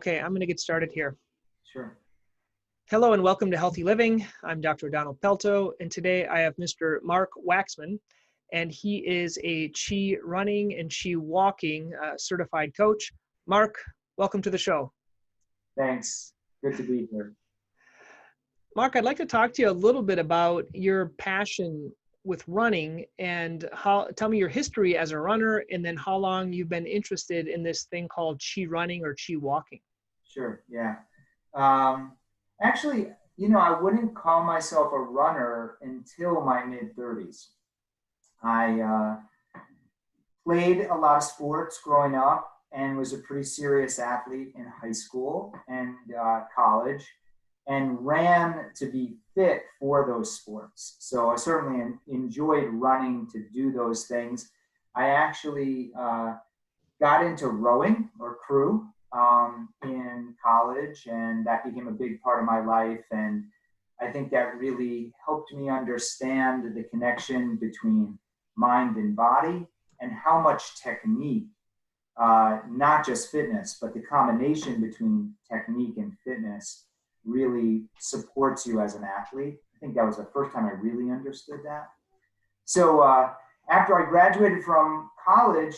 Okay, I'm going to get started here. Sure. Hello and welcome to Healthy Living. I'm Dr. Donald Pelto, and today I have Mr. Marc Waxman, and he is a ChiRunning and ChiWalking certified coach. Marc, welcome to the show. Thanks. Good to be here. Marc, I'd like to talk to you a little bit about your passion with running and tell me your history as a runner and then how long you've been interested in this thing called ChiRunning or ChiWalking. Sure. Yeah. Actually, I wouldn't call myself a runner until my mid-30s. I played a lot of sports growing up and was a pretty serious athlete in high school and college, and ran to be fit for those sports. So I certainly enjoyed running to do those things. I actually got into rowing or crew in college, and that became a big part of my life. And I think that really helped me understand the connection between mind and body and how much technique, not just fitness, but the combination between technique and fitness really supports you as an athlete. I think that was the first time I really understood that. So after I graduated from college,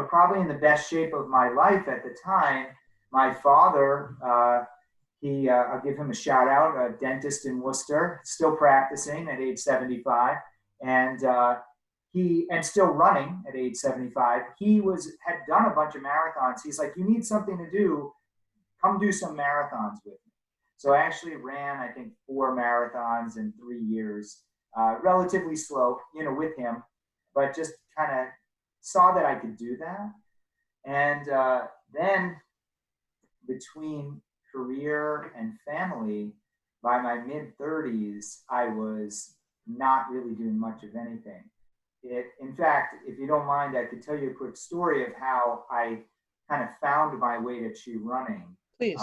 probably in the best shape of my life at the time, my father, I'll give him a shout out, a dentist in Worcester, still practicing at age 75, and still running at age 75. He had done a bunch of marathons. He's like, you need something to do, come do some marathons with me. So I actually ran, I think, 4 marathons in 3 years, relatively slow, with him, but just kind of saw that I could do that. And then between career and family, by my mid-30s, I was not really doing much of anything. In fact, if you don't mind, I could tell you a quick story of how I kind of found my way to ChiRunning. Please.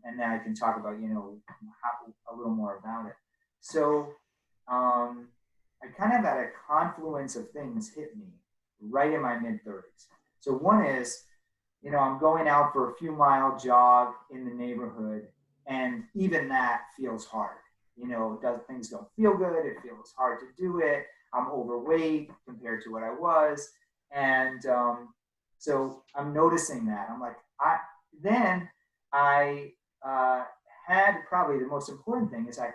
And then I can talk about, a little more about it. So I kind of had a confluence of things hit me right in my mid-30s. So one is, I'm going out for a few mile jog in the neighborhood, and even that feels hard. Things don't feel good. It feels hard to do it. I'm overweight compared to what I was. And so I'm noticing that. I'm like, I had probably the most important thing is I,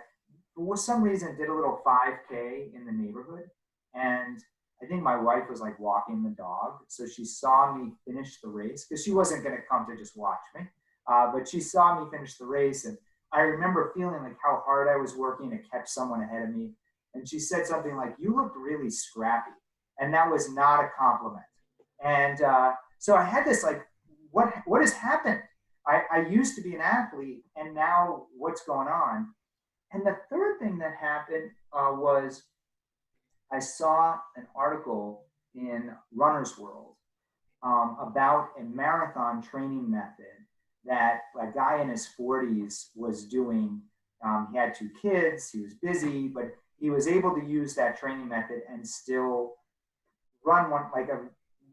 for some reason, did a little 5K in the neighborhood. And I think my wife was like walking the dog. So she saw me finish the race because she wasn't going to come to just watch me. But she saw me finish the race. And I remember feeling like how hard I was working to catch someone ahead of me. And she said something like, you looked really scrappy. And that was not a compliment. And so I had this like, what has happened? I used to be an athlete, and now what's going on? And the third thing that happened was I saw an article in Runner's World about a marathon training method that a guy in his 40s was doing. He had 2 kids, he was busy, but he was able to use that training method and still run one like a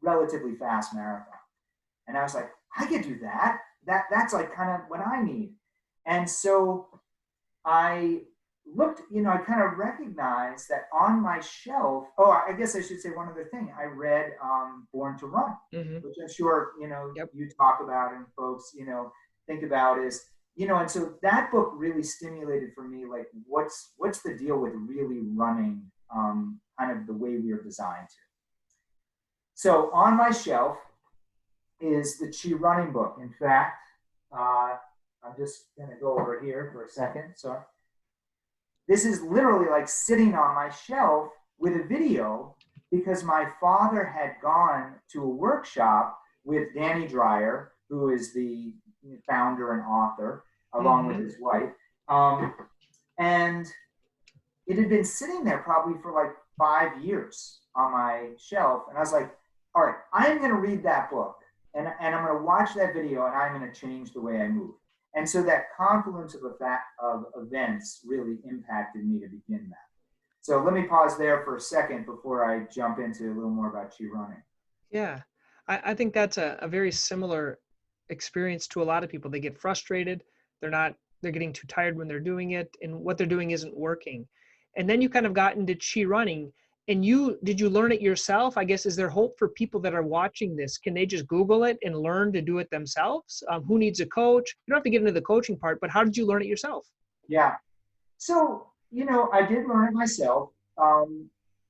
relatively fast marathon. And I was like, I could do that. That's like kind of what I need. And so I looked, I kind of recognized that on my shelf, I guess I should say one other thing. I read Born to Run, which I'm sure, you talk about and folks, think about is, and so that book really stimulated for me, like, what's the deal with really running kind of the way we are designed to. So on my shelf is the ChiRunning book. In fact, I'm just going to go over here for a second. Sorry. This is literally like sitting on my shelf with a video because my father had gone to a workshop with Danny Dreyer, who is the founder and author, along with his wife. And it had been sitting there probably for like 5 years on my shelf. And I was like, all right, I'm going to read that book. And I'm going to watch that video, and I'm going to change the way I move. And so that confluence of events really impacted me to begin that. So let me pause there for a second before I jump into a little more about ChiRunning. Yeah, I think that's a very similar experience to a lot of people. They get frustrated. They're getting too tired when they're doing it, and what they're doing isn't working. And then you kind of got into ChiRunning, and did you learn it yourself? I guess, is there hope for people that are watching this? Can they just Google it and learn to do it themselves? Who needs a coach? You don't have to get into the coaching part, but how did you learn it yourself? Yeah. So, I did learn it myself.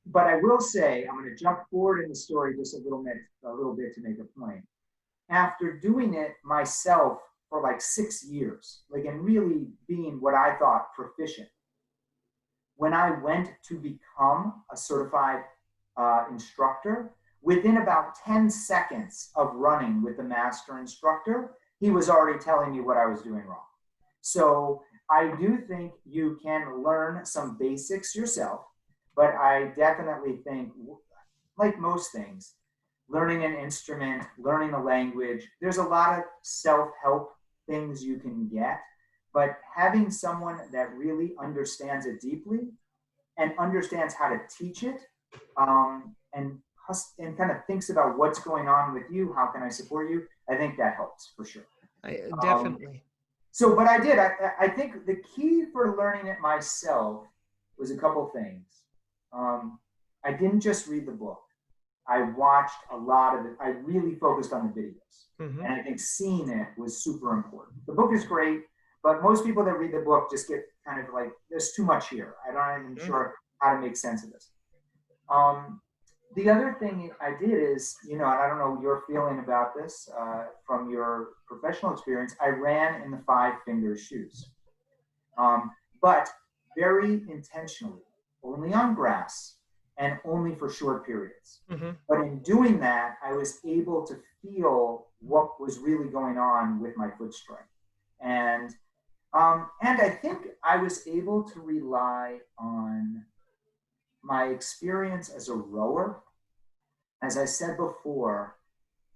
But I will say, I'm going to jump forward in the story just a little bit to make a point. After doing it myself for like 6 years, and really being what I thought proficient, when I went to become a certified instructor, within about 10 seconds of running with the master instructor, he was already telling me what I was doing wrong. So I do think you can learn some basics yourself, but I definitely think, like most things, learning an instrument, learning a language, there's a lot of self-help things you can get, but having someone that really understands it deeply and understands how to teach it, and kind of thinks about what's going on with you, how can I support you, I think that helps for sure. Definitely. But I think the key for learning it myself was a couple things. I didn't just read the book. I watched a lot of it. I really focused on the videos. And I think seeing it was super important. The book is great, but most people that read the book just get kind of like, there's too much here. I'm not even sure how to make sense of this. The other thing I did is, and I don't know your feeling about this from your professional experience, I ran in the 5 finger shoes, but very intentionally, only on grass and only for short periods. But in doing that, I was able to feel what was really going on with my foot strength. And I think I was able to rely on my experience as a rower. As I said before,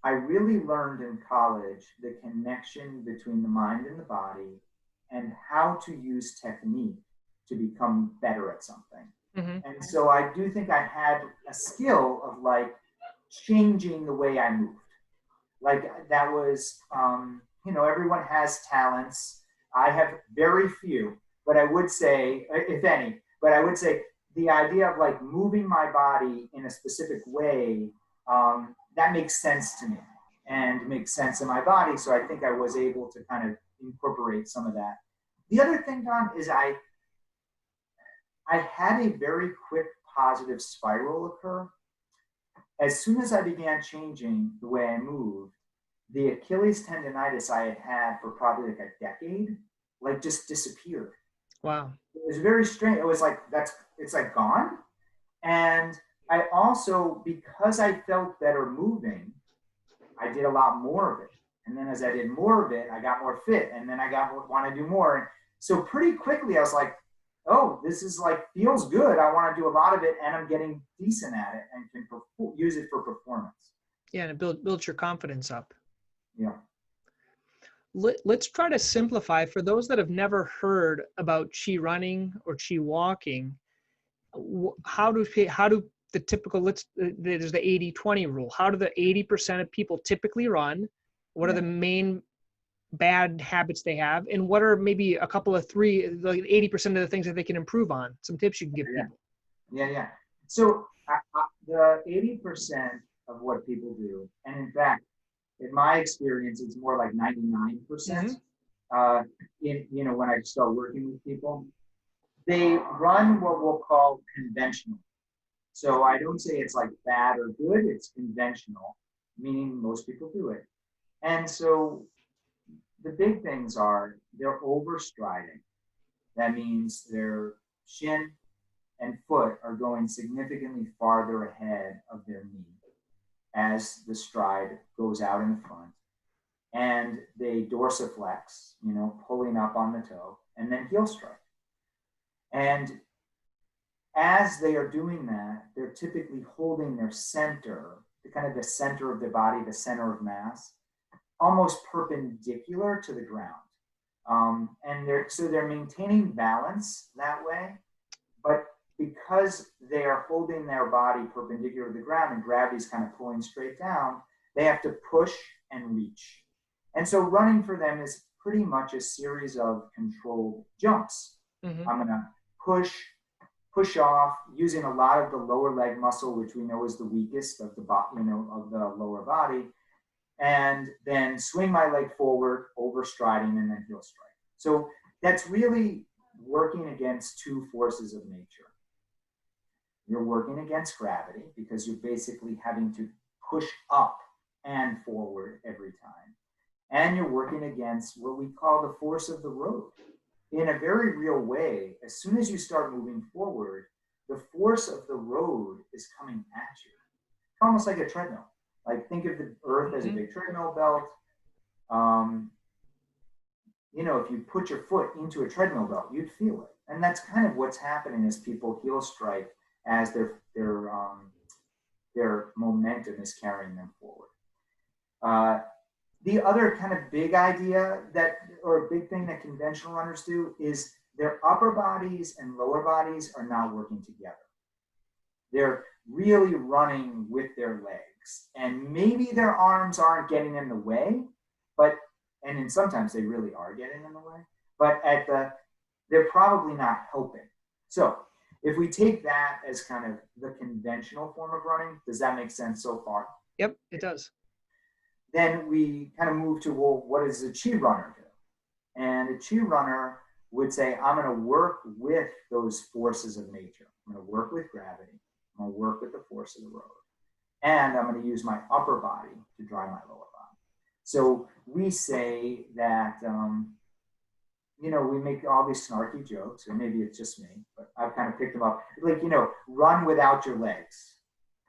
I really learned in college the connection between the mind and the body and how to use technique to become better at something. And so I do think I had a skill of changing the way I moved. That was, everyone has talents. I have very few, but I would say, if any, the idea of moving my body in a specific way, that makes sense to me and makes sense in my body. So I think I was able to kind of incorporate some of that. The other thing, Don, is I had a very quick positive spiral occur. As soon as I began changing the way I moved, the Achilles tendinitis I had for probably a decade, just disappeared. Wow. It was very strange. It was it's gone. And I also, because I felt better moving, I did a lot more of it. And then as I did more of it, I got more fit, and then I want to do more. And so pretty quickly I was like, oh, this is feels good. I want to do a lot of it, and I'm getting decent at it and can use it for performance. Yeah, and it builds your confidence up. Yeah. Let's try to simplify for those that have never heard about ChiRunning or ChiWalking. How do the typical, there's the 80-20 rule. How do the 80% of people typically run? What are the main bad habits they have? And what are maybe a couple of 80% of the things that they can improve on? Some tips you can give people. Yeah. So the 80% of what people do, and in fact, in my experience, it's more like 99%. When I start working with people, they run what we'll call conventional. So I don't say it's bad or good, it's conventional, meaning most people do it. And so the big things are they're overstriding. That means their shin and foot are going significantly farther ahead of their knee as the stride goes out in front. And they dorsiflex, pulling up on the toe, and then heel strike. And as they are doing that, they're typically holding their center, the center of their body, the center of mass, almost perpendicular to the ground. And they're maintaining balance that way, but because they are holding their body perpendicular to the ground and gravity's kind of pulling straight down, they have to push and reach. And so running for them is pretty much a series of controlled jumps. Mm-hmm. I'm going to push off using a lot of the lower leg muscle, which we know is the weakest of the of the lower body, and then swing my leg forward, overstriding, and then heel strike. So that's really working against two forces of nature. You're working against gravity because you're basically having to push up and forward every time. And you're working against what we call the force of the road. In a very real way, as soon as you start moving forward, the force of the road is coming at you. Almost like a treadmill. Like think of the earth as a big treadmill belt. If you put your foot into a treadmill belt, you'd feel it. And that's kind of what's happening as people heel strike as their momentum is carrying them forward. The other kind of big idea or big thing that conventional runners do is their upper bodies and lower bodies are not working together. They're really running with their legs, and maybe their arms aren't getting in the way, and then sometimes they really are getting in the way, but they're probably not helping. So if we take that as kind of the conventional form of running, does that make sense so far? Yep, it does. Then we kind of move to, well, what does a chi runner do? And a chi runner would say, I'm going to work with those forces of nature. I'm going to work with gravity. I'm going to work with the force of the road. And I'm going to use my upper body to drive my lower body. So we say that, we make all these snarky jokes, or maybe it's just me, but I've kind of picked them up. Like, run without your legs.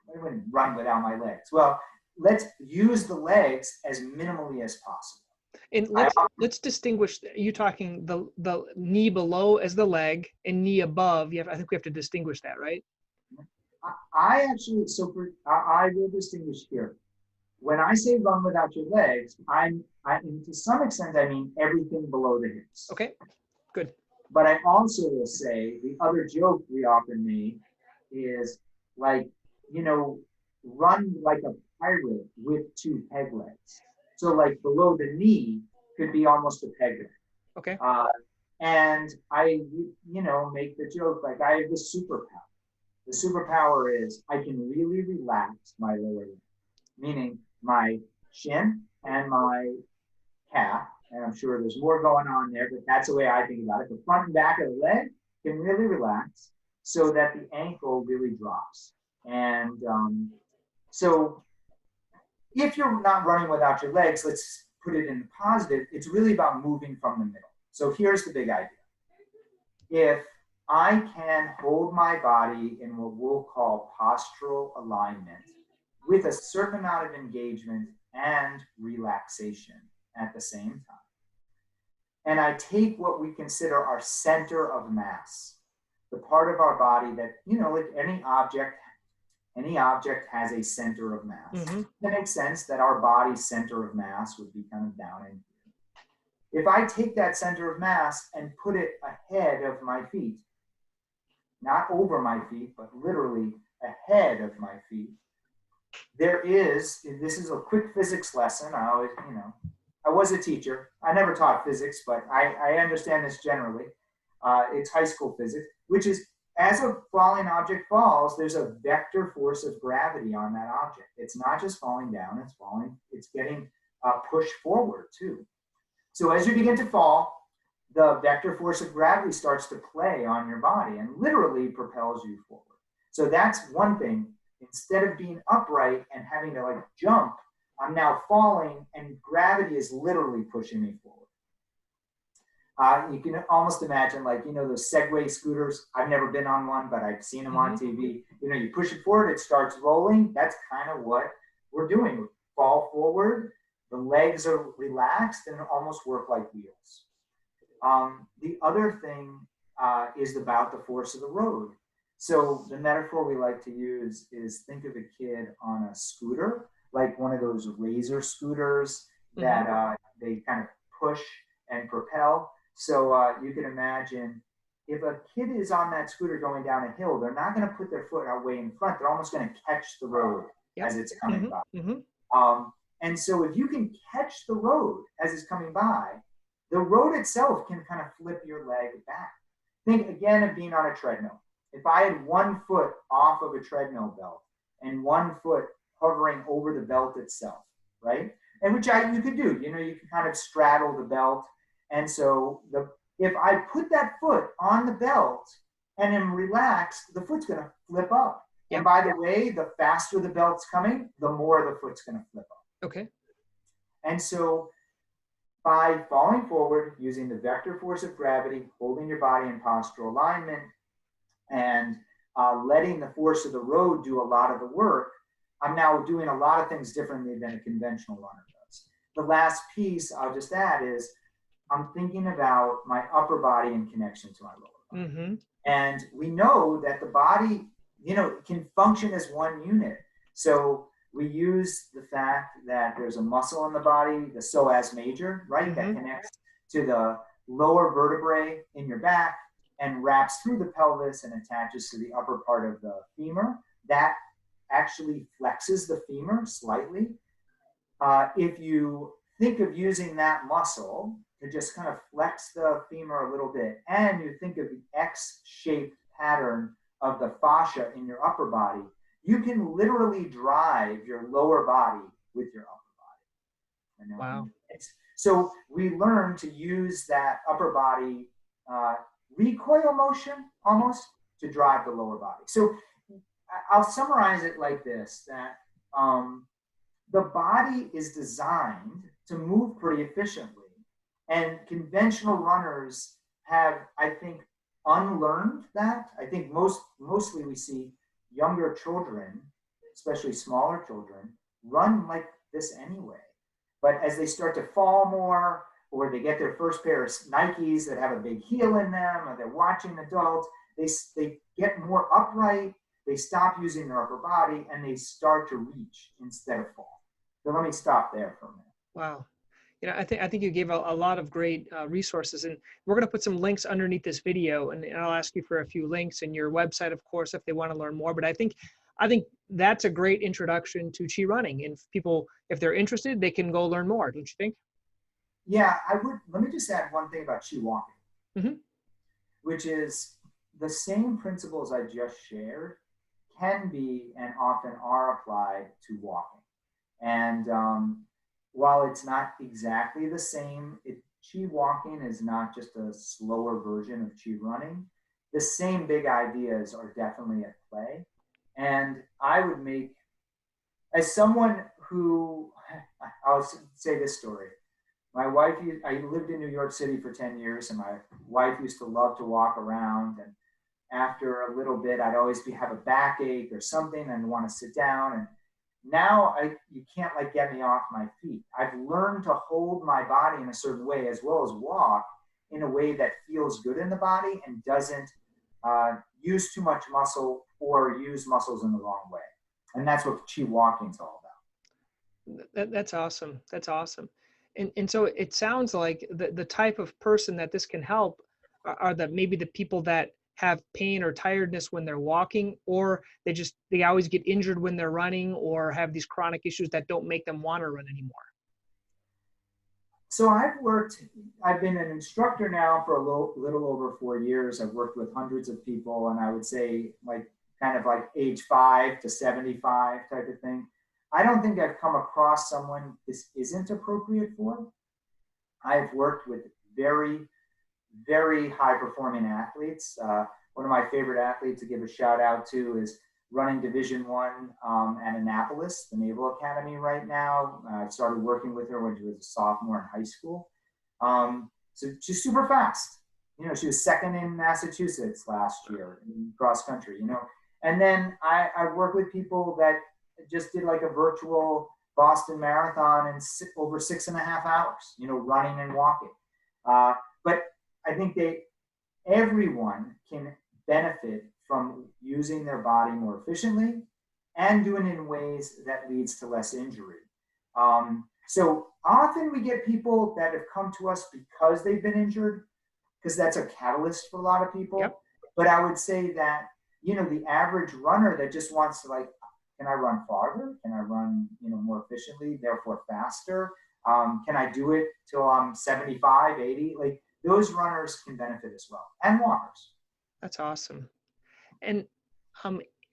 I wouldn't run without my legs. Well, let's use the legs as minimally as possible. And let's distinguish. You talking the knee below as the leg and knee above. I think we have to distinguish that, right? I will distinguish here. When I say run without your legs, and to some extent I mean everything below the hips. Okay, good. But I also will say the other joke we often make is like, run like a pirate with two peg legs. So like below the knee could be almost a peg leg. Okay. And I, make the joke like I have this superpower. The superpower is I can really relax my lower leg, meaning my shin and my calf. And I'm sure there's more going on there, but that's the way I think about it. The front and back of the leg can really relax so that the ankle really drops. And so if you're not running without your legs, let's put it in the positive, it's really about moving from the middle. So here's the big idea. If I can hold my body in what we'll call postural alignment with a certain amount of engagement and relaxation at the same time, and I take what we consider our center of mass, the part of our body that, like any object has a center of mass. Mm-hmm. That makes sense that our body's center of mass would be kind of down in here. If I take that center of mass and put it ahead of my feet, not over my feet, but literally ahead of my feet, this is a quick physics lesson. I always, I was a teacher. I never taught physics, but I understand this generally. It's high school physics, which is as a falling object falls, there's a vector force of gravity on that object. It's not just falling down, it's getting pushed forward too. So as you begin to fall, the vector force of gravity starts to play on your body and literally propels you forward. So that's one thing. Instead of being upright and having to jump, I'm now falling and gravity is literally pushing me forward. You can almost imagine those Segway scooters. I've never been on one, but I've seen them on TV. You push it forward, it starts rolling. That's kind of what we're doing. We fall forward, the legs are relaxed and almost work like wheels. The other thing is about the force of the road. So the metaphor we like to use is think of a kid on a scooter, like one of those razor scooters that they kind of push and propel. So you can imagine if a kid is on that scooter going down a hill, they're not going to put their foot out way in front. They're almost going to catch the road as it's coming by. And so if you can catch the road as it's coming by, the road itself can kind of flip your leg back. Think again of being on a treadmill. If I had 1 foot off of a treadmill belt and 1 foot hovering over the belt itself, right? And which you could do, you can kind of straddle the belt. And so if I put that foot on the belt and am relaxed, the foot's going to flip up. Yep. And by the way, the faster the belt's coming, the more the foot's going to flip up. Okay. And so by falling forward, using the vector force of gravity, holding your body in postural alignment, and letting the force of the road do a lot of the work, I'm now doing a lot of things differently than a conventional runner does. The last piece I'll just add is I'm thinking about my upper body in connection to my lower body. Mm-hmm. And we know that the body, can function as one unit. So we use the fact that there's a muscle in the body, the psoas major, right, mm-hmm. that connects to the lower vertebrae in your back and wraps through the pelvis and attaches to the upper part of the femur. That actually flexes the femur slightly. If you think of using that muscle to just kind of flex the femur a little bit, and you think of the X-shaped pattern of the fascia in your upper body, you can literally drive your lower body with your upper body. Wow. So we learn to use that upper body recoil motion almost to drive the lower body. So I'll summarize it like this, that the body is designed to move pretty efficiently. And conventional runners have, I think, unlearned that. I think mostly we see younger children, especially smaller children, run like this anyway. But as they start to fall more, or they get their first pair of Nikes that have a big heel in them, or they're watching adults, they get more upright, they stop using their upper body, and they start to reach instead of fall. So let me stop there for a minute. Wow. I think you gave a lot of great resources, and we're going to put some links underneath this video, and I'll ask you for a few links and your website, of course, if they want to learn more. But I think that's a great introduction to ChiRunning, and people, if they're interested, they can go learn more. Don't you think? Yeah, I would. Let me just add one thing about ChiWalking, mm-hmm. which is the same principles I just shared can be and often are applied to walking. And while it's not exactly the same, ChiWalking is not just a slower version of ChiRunning. The same big ideas are definitely at play. And I would make, as someone who, I'll say this story. My wife, I lived in New York City for 10 years, and my wife used to love to walk around. And after a little bit, I'd always have a backache or something and want to sit down. And now you can't get me off my feet. I've learned to hold my body in a certain way, as well as walk in a way that feels good in the body and doesn't use too much muscle or use muscles in the wrong way. And that's what ChiWalking is all about. That's awesome. That's awesome. And so it sounds like the type of person that this can help are maybe the people that have pain or tiredness when they're walking, or they always get injured when they're running, or have these chronic issues that don't make them want to run anymore. So I've been an instructor now for a little over 4 years. I've worked with hundreds of people, and I would say kind of age 5 to 75 type of thing. I don't think I've come across someone this isn't appropriate for. I've worked with very, very high performing athletes. One of my favorite athletes to give a shout out to is running Division I at Annapolis, the Naval Academy right now. I started working with her when she was a sophomore in high school. So she's super fast. She was second in Massachusetts last year in cross country, And then I work with people that just did a virtual Boston Marathon in over 6.5 hours, running and walking. But I think everyone can benefit from using their body more efficiently and doing it in ways that leads to less injury. So often we get people that have come to us because they've been injured, because that's a catalyst for a lot of people. Yep. But I would say that, the average runner that just wants to can I run farther? Can I run, more efficiently, therefore faster? Can I do it till I'm 75, 80? Like those runners can benefit as well, and walkers. That's awesome. And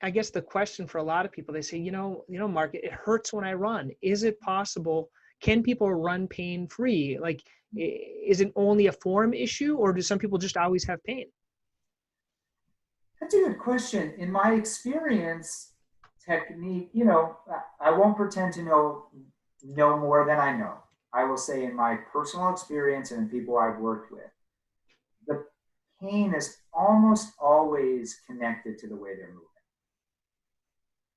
I guess the question for a lot of people, they say, Marc, it hurts when I run. Is it possible? Can people run pain-free? Like, is it only a form issue, or do some people just always have pain? That's a good question. In my experience, technique, I won't pretend to know more than I know. I will say in my personal experience and in people I've worked with, the pain is almost always connected to the way they're moving.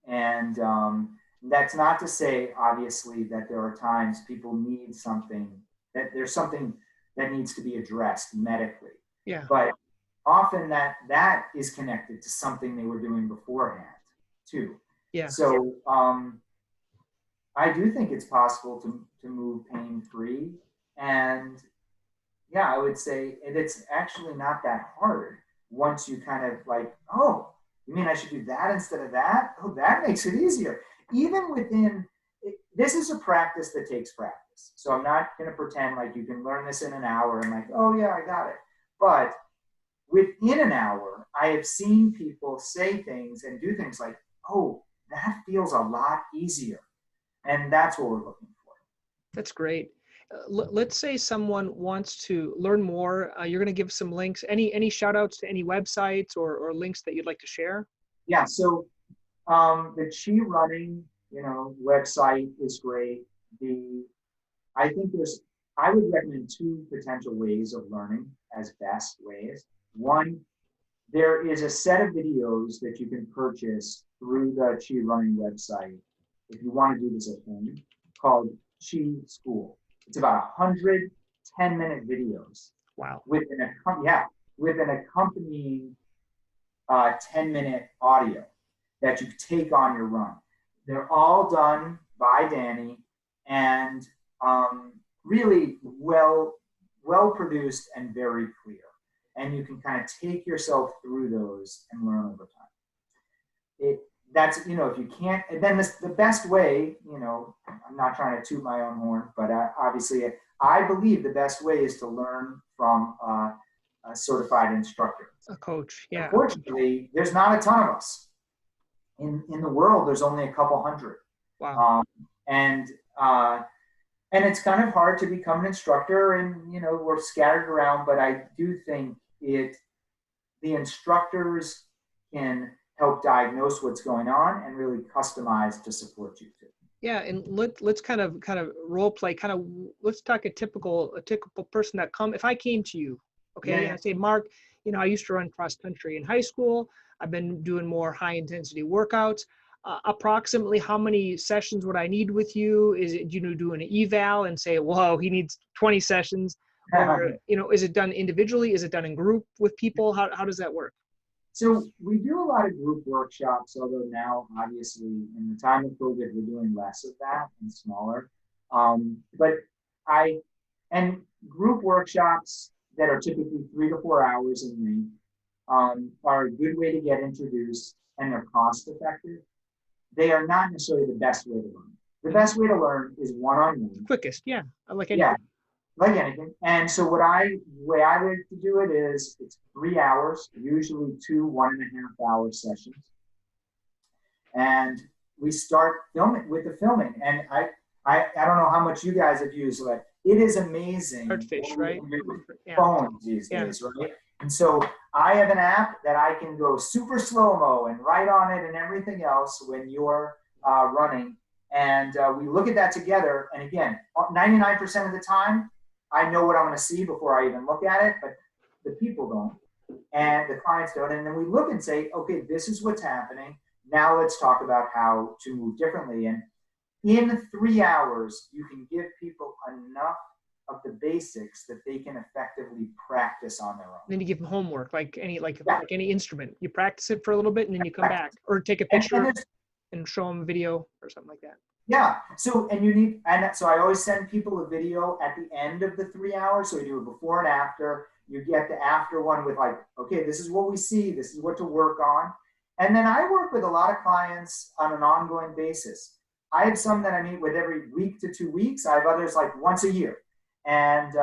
And that's not to say, obviously, that there are times people need something, that there's something that needs to be addressed medically. Yeah. But often that is connected to something they were doing beforehand, too. Yeah. So I do think it's possible to move pain-free. And yeah, I would say it's actually not that hard once you kind of like, oh, you mean I should do that instead of that? Oh, that makes it easier. Even within, this is a practice that takes practice. So I'm not going to pretend like you can learn this in an hour and like, oh yeah, I got it. But within an hour, I have seen people say things and do things like, oh, that feels a lot easier. And that's what we're looking for. That's great. Let's say someone wants to learn more. You're going to give some links. Any shout outs to any websites or links that you'd like to share? Yeah. So the ChiRunning, website is great. I would recommend two potential ways of learning as best ways. One, there is a set of videos that you can purchase through the ChiRunning website if you want to do this at home, called Chi School. It's about 100 10-minute videos. Wow. With an accompanying 10-minute audio that you take on your run. They're all done by Danny and really well produced and very clear. And you can kind of take yourself through those and learn over time. That's, if you can't, then the best way, I'm not trying to toot my own horn, but obviously I believe the best way is to learn from a certified instructor. A coach, yeah. Unfortunately, there's not a ton of us. In the world, there's only a couple hundred. Wow. And it's kind of hard to become an instructor, and we're scattered around, but I do think the instructors can help diagnose what's going on and really customize to support you too. Yeah, and let's kind of role play. Let's talk a typical person that if I came to you, okay, and I say, Marc, I used to run cross country in high school. I've been doing more high intensity workouts. Approximately how many sessions would I need with you? Is it, do an eval and say, whoa, he needs 20 sessions? Or, is it done individually? Is it done in group with people? How does that work? So we do a lot of group workshops, although now, obviously, in the time of COVID, we're doing less of that and smaller. And group workshops that are typically 3 to 4 hours in length are a good way to get introduced, and they're cost effective. They are not necessarily the best way to learn. The best way to learn is one-on-one. Quickest, yeah. Like anything. Yeah, like anything. And so way I like to do it is it's 3 hours, usually 2 1.5-hour sessions. And we start with the filming. And I don't know how much you guys have used, but it is amazing. Hardfish, right? Phones these days, right? And so I have an app that I can go super slow-mo and write on it and everything else when you're running. And we look at that together. And again, 99% of the time, I know what I'm going to see before I even look at it, but the people don't, and the clients don't. And then we look and say, okay, this is what's happening. Now let's talk about how to move differently. And in 3 hours, you can give people enough of the basics that they can effectively practice on their own. And then you give them homework, like any instrument. You practice it for a little bit, and then you come back, or take a picture and show them a video or something like that. Yeah. So I always send people a video at the end of the 3 hours. So we do a before and after. You get the after one with like, okay, this is what we see. This is what to work on. And then I work with a lot of clients on an ongoing basis. I have some that I meet with every week to 2 weeks. I have others like once a year. And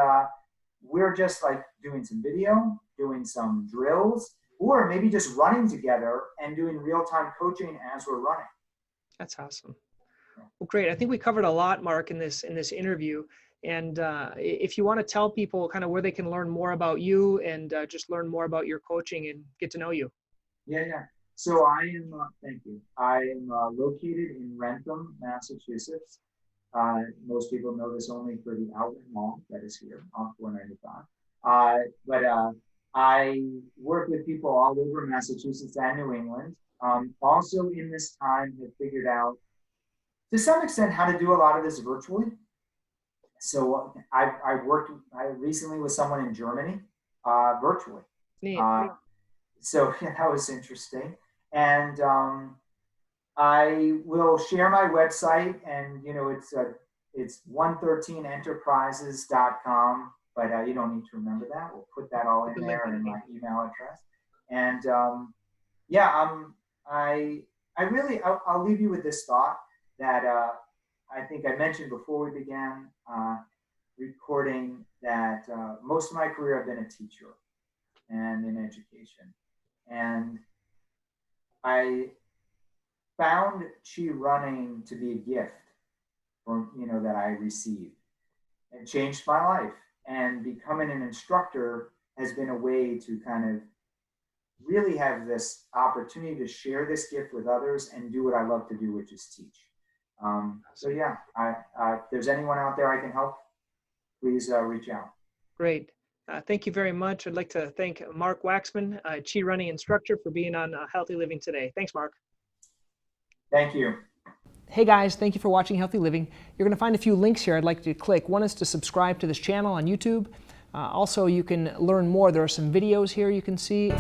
we're just like doing some video, doing some drills, or maybe just running together and doing real-time coaching as we're running. That's awesome. Well, great. I think we covered a lot, Marc, in this interview. And if you want to tell people kind of where they can learn more about you and just learn more about your coaching and get to know you. Yeah. So I am, thank you. I am located in Rentham, Massachusetts. Most people know this only for the Outlet Mall that is here off 495. But I work with people all over Massachusetts and New England. Also in this time have figured out to some extent how to do a lot of this virtually. So I recently with someone in Germany virtually. Neat. So that was interesting. And I will share my website, and it's 113enterprises.com, but you don't need to remember that. We'll put that all in there and my email address. And I'll leave you with this thought that I think I mentioned before we began recording that most of my career I've been a teacher and in education. And I found ChiRunning to be a gift that I received. It changed my life, and becoming an instructor has been a way to kind of really have this opportunity to share this gift with others and do what I love to do, which is teach. If there's anyone out there I can help, please reach out. Great. Thank you very much. I'd like to thank Marc Waxman, ChiRunning instructor, for being on Healthy Living today. Thanks, Marc. Thank you. Hey guys, thank you for watching Healthy Living. You're going to find a few links here I'd like you to click. One is to subscribe to this channel on YouTube. Also, you can learn more. There are some videos here you can see.